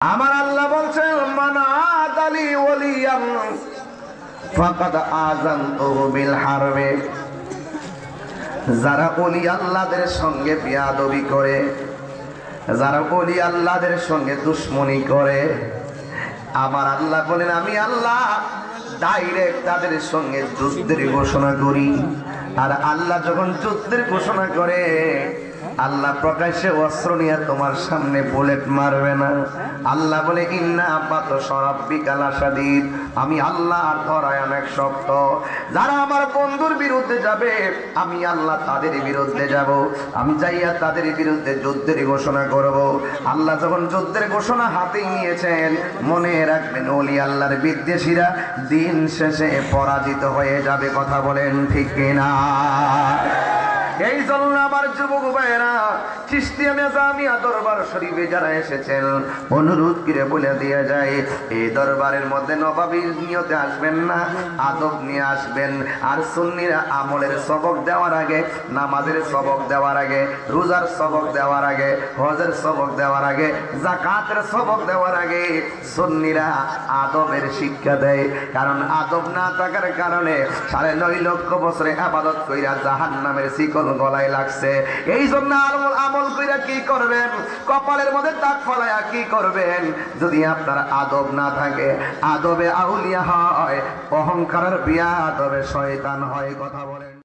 আমার আল্লাহ বলছেন মান আদালি ওয়ালিয়ান ফাকাদ আযানতুহু বিল হারবে। যারা ওলি আল্লাহদের সঙ্গে বিয়াদবি করে, যারা ওলি আল্লাহদের সঙ্গে দুশমনি করে, আমার আল্লাহ বলেন আমি আল্লাহ ডাইরেক্ট তাদের সঙ্গে যুদ্ধের ঘোষণা করি। আর আল্লাহ যখন যুদ্ধের ঘোষণা করে, আল্লাহ প্রকাশ্যে অস্ত্র নিয়ে তোমার সামনে বুলেট মারবে না। আল্লাহ বলে ইন্না বাতশা রাব্বিকা লাশাদীদ, আমি আল্লাহর ধরায় অনেক শক্ত। যারা আমার বন্ধুর বিরুদ্ধে যাবে, আমি আল্লাহ তাদের বিরুদ্ধে যাব। আমি যাইয়া তাদের বিরুদ্ধে যুদ্ধের ঘোষণা করব। আল্লাহ যখন যুদ্ধের ঘোষণা হাতে নিয়েছেন, মনে রাখবেন ওলি আল্লাহর বিদ্বেষীরা দিন শেষে পরাজিত হয়ে যাবে। কথা বলেন ঠিক কিনা? এই জন্য আমার যুবক ভাইয়েরা, চিশতিয়া নিজামিয়া দরবার শরীফে যারা এসেছেন, অনুরোধ করে বলে দিয়ে যায়, এই দরবারের মধ্যে নবাবী নিয়তে আসবেন না, আদব নিয়ে আসবেন। আর সুন্নিরা আমলের সবক দেওয়ার আগে, নামাজের সবক দেওয়ার আগে, রোজার সবক দেওয়ার আগে, হজের সবক দেওয়ার আগে, যাকাতের সবক দেওয়ার আগে সুন্নিরা আদবের শিক্ষা দেয়। কারণ আদব না থাকার কারণে 9.5 লক্ষ বছরে ইবাদত কইরা জাহান্নামের শিকল গলায় লাগছে। এই জন্য আমল কইরা কি করবেন? কপালের মধ্যে দাগ ফলায়া কি করবেন? যদি আপনার আদব না থাকে, আদবে আউলিয়া হয়, অহংকারের বিয়া আদবে শয়তান হয়। কথা বলেন।